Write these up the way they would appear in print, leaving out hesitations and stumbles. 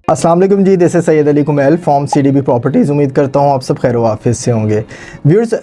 अस्सलाम वालेकुम जी, this is Syed Ali Kumail from CDB properties. उम्मीद करता हूँ आप सब खैर वाफिस से होंगे। व्यूअर्स,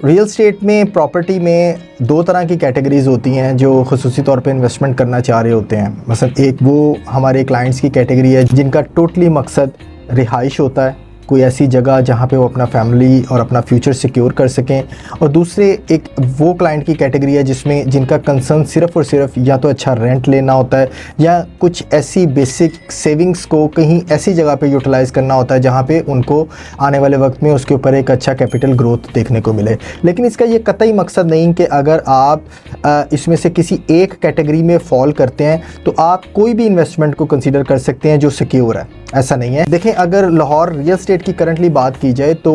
रियल स्टेट में प्रॉपर्टी में दो तरह की कैटेगरीज़ होती हैं जो खुसूसी तौर पे इन्वेस्टमेंट करना चाह रहे होते हैं। मसलन एक वो हमारे क्लाइंट्स की कैटेगरी है जिनका टोटली मकसद रिहाइश होता है, कोई ऐसी जगह जहाँ पे वो अपना फैमिली और अपना फ्यूचर सिक्योर कर सकें, और दूसरे एक वो क्लाइंट की कैटेगरी है जिनका कंसर्न सिर्फ़ और सिर्फ या तो अच्छा रेंट लेना होता है या कुछ ऐसी बेसिक सेविंग्स को कहीं ऐसी जगह पे यूटिलाइज़ करना होता है जहाँ पे उनको आने वाले वक्त में उसके ऊपर एक अच्छा कैपिटल ग्रोथ देखने को मिले। लेकिन इसका ये कतई मकसद नहीं कि अगर आप इसमें से किसी एक कैटेगरी में फॉल करते हैं तो आप कोई भी इन्वेस्टमेंट को कंसिडर कर सकते हैं जो सिक्योर है। ऐसा नहीं है। देखें, अगर लाहौर रियल स्टेट की करंटली बात की जाए तो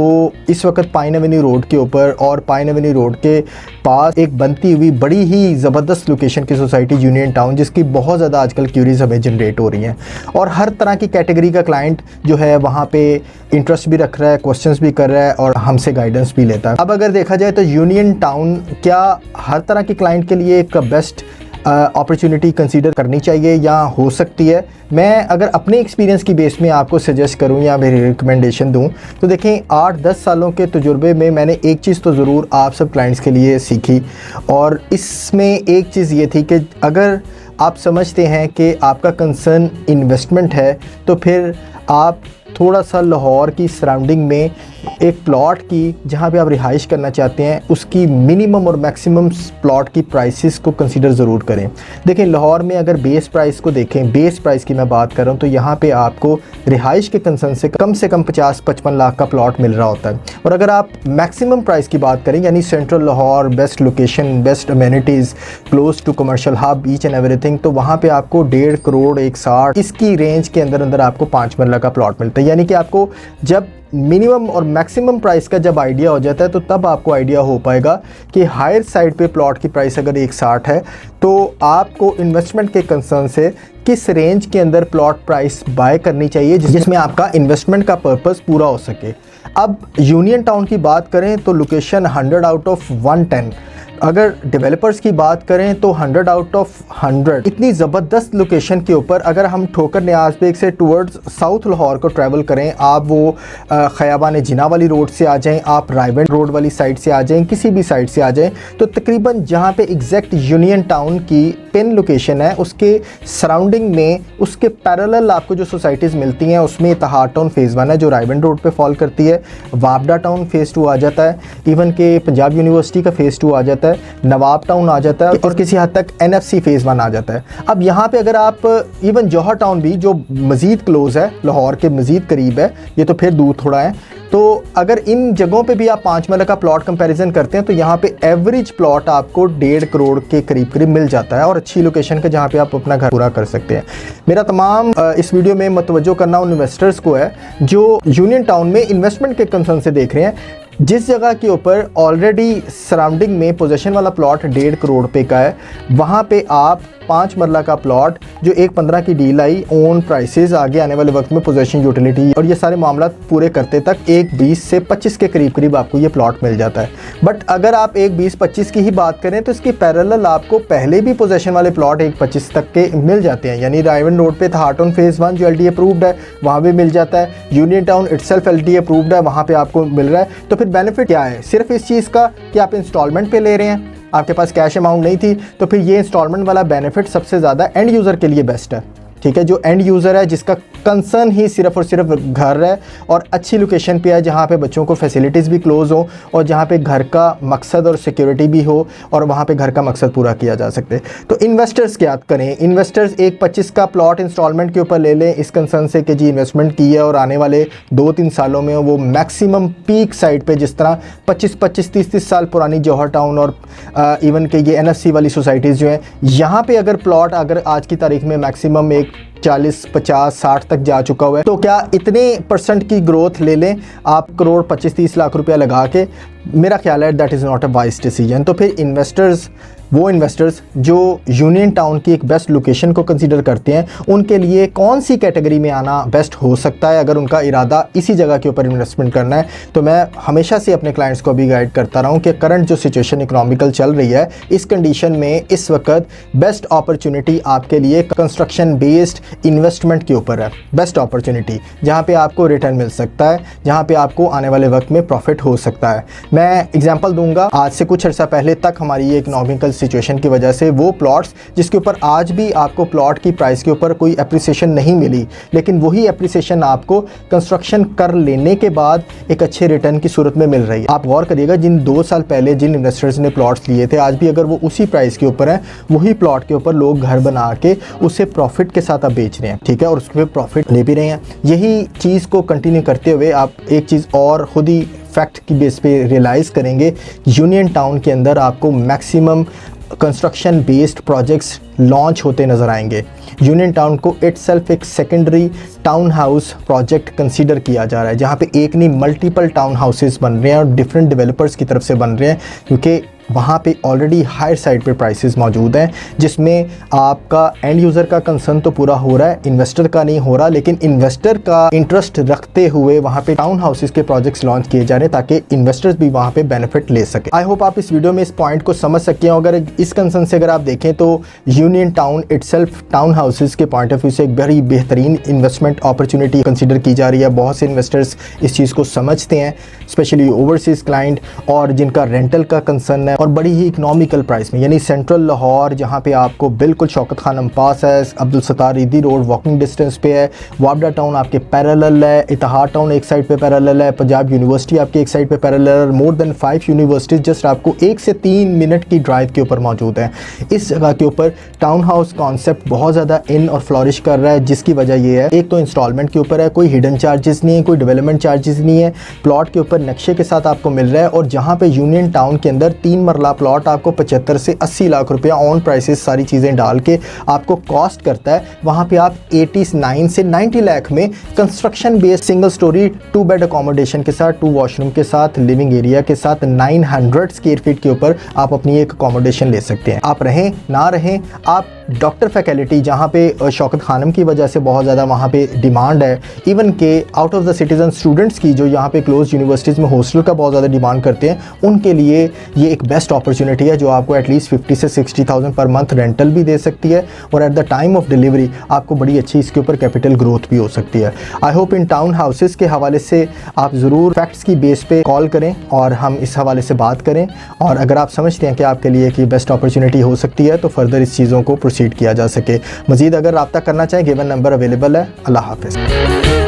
इस वक्त पाइन एवेन्यू रोड के ऊपर और पाइन एवेन्यू रोड के पास एक बनती हुई बड़ी ही ज़बरदस्त लोकेशन की सोसाइटी यूनियन टाउन, जिसकी बहुत ज़्यादा आजकल क्यूरीज हमें जनरेट हो रही हैं और हर तरह की कैटेगरी का क्लाइंट जो है वहाँ पे इंटरेस्ट भी रख रहा है, क्वेश्चंस भी कर रहा है और हमसे गाइडेंस भी लेता है। अब अगर देखा जाए तो यूनियन टाउन क्या हर तरह के क्लाइंट के लिए एक बेस्ट अपॉर्चुनिटी कंसीडर करनी चाहिए या हो सकती है? मैं अगर अपने एक्सपीरियंस की बेस में आपको सजेस्ट करूं या मेरी रिकमेंडेशन दूं तो देखें, 8-10 सालों के तजुर्बे में मैंने एक चीज़ तो ज़रूर आप सब क्लाइंट्स के लिए सीखी, और इसमें एक चीज़ ये थी कि अगर आप समझते हैं कि आपका कंसर्न इन्वेस्टमेंट है तो फिर आप थोड़ा सा लाहौर की सराउंडिंग में एक प्लॉट की जहाँ पे आप रिहाइश करना चाहते हैं उसकी मिनिमम और मैक्सिमम प्लॉट की प्राइसेस को कंसीडर ज़रूर करें। देखें, लाहौर में अगर बेस प्राइस को देखें, बेस प्राइस की मैं बात कर रहा हूँ, तो यहाँ पे आपको रिहाइश के कंसर्न से कम 50-55 लाख का प्लॉट मिल रहा होता है। और अगर आप मैक्सिमम प्राइस की बात करें, यानी central Lahore, best location, best amenities, close to commercial hub, each and everything, तो वहाँ पर आपको 1.5 करोड़ 160 इसकी रेंज के अंदर अंदर आपको 5 मरला का प्लॉट मिलता है। यानी कि आपको जब मिनिमम और मैक्सिमम प्राइस का जब आइडिया हो जाता है तो तब आपको आइडिया हो पाएगा कि हायर साइड पे प्लॉट की प्राइस अगर 160 है तो आपको इन्वेस्टमेंट के कंसर्न से किस रेंज के अंदर प्लॉट प्राइस बाय करनी चाहिए जिसमें आपका इन्वेस्टमेंट का पर्पस पूरा हो सके। अब यूनियन टाउन की बात करें तो लोकेशन 100 आउट ऑफ 110, अगर डेवलपर्स की बात करें तो 100 आउट ऑफ 100। इतनी ज़बरदस्त लोकेशन के ऊपर अगर हम ठोकर न्याज बेग से टुवर्ड्स साउथ लाहौर को ट्रैवल करें, आप वो खयाबान जिना वाली रोड से आ जाएं, आप रायवेंड रोड वाली साइड से आ जाएं, किसी भी साइड से आ जाएं, तो तकरीबन जहां पे एग्जैक्ट यूनियन टाउन की पिन लोकेशन है उसके सराउंडिंग में उसके पैरेलल आपको जो सोसाइटीज़ मिलती हैं उसमें इत्तेहाद टाउन फेज़ 1 है जो रायवेंड रोड पे फॉल करती है, वापडा टाउन फेज़ 2 आ जाता है, इवन के पंजाब यूनिवर्सिटी का फेज़ 2 आ जाता है, नवाब टाउन आ जाता है और किसी हद तक NFC फेज़ 1 आ जाता है। अब यहाँ पे अगर आप इवन जौहर टाउन भी जो मज़ीद क्लोज़ है, लाहौर के मज़ीद करीब है, ये तो फिर दूर थोड़ा है, तो अगर इन जगहों पे भी आप 5 मरला का प्लॉट कंपैरिजन करते हैं तो यहाँ पे एवरेज प्लॉट आपको 1.5 करोड़ के करीब करीब मिल जाता है और अच्छी लोकेशन का जहाँ पे आप अपना घर पूरा कर सकते हैं। मेरा तमाम इस वीडियो में मतवज्जो करना उन इन्वेस्टर्स को है जो यूनियन टाउन में इन्वेस्टमेंट के कंसर्न से देख रहे हैं। जिस जगह के ऊपर ऑलरेडी सराउंडिंग में पोजीशन वाला प्लॉट 1.5 करोड़ पे का है, वहाँ पे आप 5 मरला का प्लॉट जो 1.15 की डील आई, ओन प्राइसेस, आगे आने वाले वक्त में पोजीशन यूटिलिटी और ये सारे मामला पूरे करते तक 1.20 से 25 के करीब करीब आपको ये प्लॉट मिल जाता है। बट अगर आप 1.20-25 की ही बात करें तो इसकी पैरेलल आपको पहले भी पोजीशन वाले प्लॉट 1.25 तक के मिल जाते हैं। यानी रायवेंड रोड पे थाटन फेज़ 1 जो LD अप्रूव्ड है वहाँ भी मिल जाता है, union town itself LD approved है, वहाँ पर आपको मिल रहा है। तो फिर बेनिफिट क्या है? सिर्फ इस चीज़ का कि आप इंस्टॉलमेंट पे ले रहे हैं, आपके पास कैश अमाउंट नहीं थी, तो फिर ये इंस्टॉलमेंट वाला बेनिफिट सबसे ज़्यादा एंड यूज़र के लिए बेस्ट है। ठीक है, जो एंड यूज़र है जिसका कंसर्न ही सिर्फ और सिर्फ घर है और अच्छी लोकेशन पे है जहाँ पे बच्चों को फैसिलिटीज़ भी क्लोज़ हो और जहाँ पे घर का मकसद और सिक्योरिटी भी हो और वहाँ पे घर का मकसद पूरा किया जा सकते। तो इन्वेस्टर्स क्या करें? इन्वेस्टर्स 1.25 का प्लॉट इंस्टॉलमेंट के ऊपर ले लें इस कंसर्न से कि जी इन्वेस्टमेंट की है और आने वाले 2-3 सालों में वो मैक्सिमम पीक साइड पर, जिस तरह 25-25, 30-30 साल पुरानी जौहर टाउन और इवन के ये NFC वाली सोसाइटीज़ जो हैं, यहाँ पर अगर प्लॉट अगर आज की तारीख में मैक्सिमम एक 40, 50, 60 तक जा चुका हुआ है, तो क्या इतने % की ग्रोथ ले लें आप करोड़ 25-30 लाख रुपया लगा के? मेरा ख्याल है that is not a wise decision. तो फिर इन्वेस्टर्स वो इन्वेस्टर्स जो यूनियन टाउन की एक बेस्ट लोकेशन को कंसीडर करते हैं, उनके लिए कौन सी कैटेगरी में आना बेस्ट हो सकता है अगर उनका इरादा इसी जगह के ऊपर इन्वेस्टमेंट करना है। तो मैं हमेशा से अपने क्लाइंट्स को भी गाइड करता रहा हूँ कि करंट जो सिचुएशन इकोनॉमिकल चल रही है, इस कंडीशन में इस वक्त बेस्ट अपॉर्चुनिटी आपके लिए कंस्ट्रक्शन बेस्ड इन्वेस्टमेंट के ऊपर है। बेस्ट अपॉर्चुनिटी जहाँ पे आपको रिटर्न मिल सकता है, जहाँ पे आपको आने वाले वक्त में प्रॉफिट हो सकता है। मैं एग्जांपल दूंगा, आज से कुछ अर्सा पहले तक हमारी ये इकोनॉमिकल सिचुएशन की वजह से वो प्लॉट्स जिसके ऊपर आज भी आपको प्लॉट की प्राइस के ऊपर कोई एप्रिसिएशन नहीं मिली, लेकिन वही एप्रिसिएशन आपको कंस्ट्रक्शन कर लेने के बाद एक अच्छे रिटर्न की सूरत में मिल रही है। आप गौर करिएगा, जिन 2 साल पहले जिन इन्वेस्टर्स ने प्लॉट्स लिए थे, आज भी अगर वो उसी प्राइस के ऊपर है, वही प्लॉट के ऊपर लोग घर बना के उसे प्रॉफिट के साथ आप बेच रहे हैं, ठीक है, और उस पर प्रॉफिट ले भी रहे हैं। यही चीज़ को कंटिन्यू करते हुए आप एक चीज़ और खुद ही फैक्ट की बेस पे रियलाइज़ करेंगे, यूनियन टाउन के अंदर आपको maximum construction based projects launch होते नज़र आएंगे। यूनियन टाउन को इटसेल्फ एक secondary town house project consider किया जा रहा है, जहाँ पे एक नहीं मल्टीपल टाउन हाउसेस बन रहे हैं और डिफरेंट डेवलपर्स की तरफ से बन रहे हैं, क्योंकि वहाँ पे ऑलरेडी हायर साइड पे प्राइसेस मौजूद हैं, जिसमें आपका एंड यूज़र का कंसर्न तो पूरा हो रहा है, इन्वेस्टर का नहीं हो रहा, लेकिन इन्वेस्टर का इंटरेस्ट रखते हुए वहाँ पे टाउन हाउसेस के प्रोजेक्ट्स लॉन्च किए जा रहे हैं ताकि इन्वेस्टर्स भी वहाँ पे बेनिफिट ले सके। आई होप आप इस वीडियो में इस पॉइंट को समझ सके हो। अगर इस कंसर्न से अगर आप देखें तो union town itself town houses के पॉइंट ऑफ व्यू से एक बड़ी बेहतरीन इन्वेस्टमेंट अपॉर्चुनिटी कंसीडर की जा रही है। बहुत से इन्वेस्टर्स इस चीज़ को समझते हैं, स्पेशली ओवरसीज़ क्लाइंट और जिनका रेंटल का कंसर्न है, और बड़ी ही इकोनॉमिकल प्राइस में, यानी सेंट्रल लाहौर जहाँ पे आपको बिल्कुल शौकत खानम पास है, अब्दुल सत्तार ईदी रोड वॉकिंग डिस्टेंस पे है, वाबडा टाउन आपके पैरेलल है, इतिहाद टाउन एक साइड पे पैरेलल है, पंजाब यूनिवर्सिटी आपके एक साइड पे पैरेलल है, मोर देन 5 यूनिवर्सिटीज़ जस्ट आपको 1 से 3 मिनट की ड्राइव के ऊपर मौजूद है। इस जगह के ऊपर टाउन हाउस कॉन्सेप्ट बहुत ज़्यादा इन और फ्लॉरिश कर रहा है, जिसकी वजह ये है, एक तो इंस्टॉलमेंट के ऊपर है, कोई हिडन चार्जेस नहीं है, कोई डेवलपमेंट चार्जेस नहीं है, प्लॉट के ऊपर नक्शे के साथ आपको मिल रहा है, और जहाँ पे यूनियन टाउन के अंदर 3 मरला प्लॉट आपको 75 से 80 लाख रुपया ऑन प्राइसेस सारी चीज़ें डाल के आपको कॉस्ट करता है, वहाँ पे आप 89 से 90 लाख में construction based single storey 2 bed accommodation के साथ, 2 वॉशरूम के साथ, लिविंग एरिया के साथ 900 स्क्वायर फीट के ऊपर आप अपनी एक अकोमोडेशन ले सकते हैं। आप रहें ना रहें, आप डॉक्टर फैकल्टी जहाँ पे शौकत खानम की वजह से बहुत ज़्यादा वहाँ पे डिमांड है, इवन के out of the citizen students की जो यहाँ पे क्लोज यूनिवर्सिटीज़ में हॉस्टल का बहुत ज़्यादा डिमांड करते हैं, उनके लिए ये एक बेस्ट अपॉर्चुनिटी है जो आपको एटलीस्ट 50 से 60,000 पर मंथ रेंटल भी दे सकती है, और at the time of delivery आपको बड़ी अच्छी इसके ऊपर कैपिटल ग्रोथ भी हो सकती है। I hope in town houses के हवाले से आप ज़रूर फैक्ट्स की बेस पे कॉल करें और हम इस हवाले से बात करें, और अगर आप समझते हैं कि आपके लिए कि बेस्ट अपॉर्चुनिटी हो सकती है तो फर्दर इस चीज़ों को प्रोसीड किया जा सके। मज़ीद अगर रब्ता करना चाहें, गिवन नंबर अवेलेबल है। अल्लाह हाफ़िज़।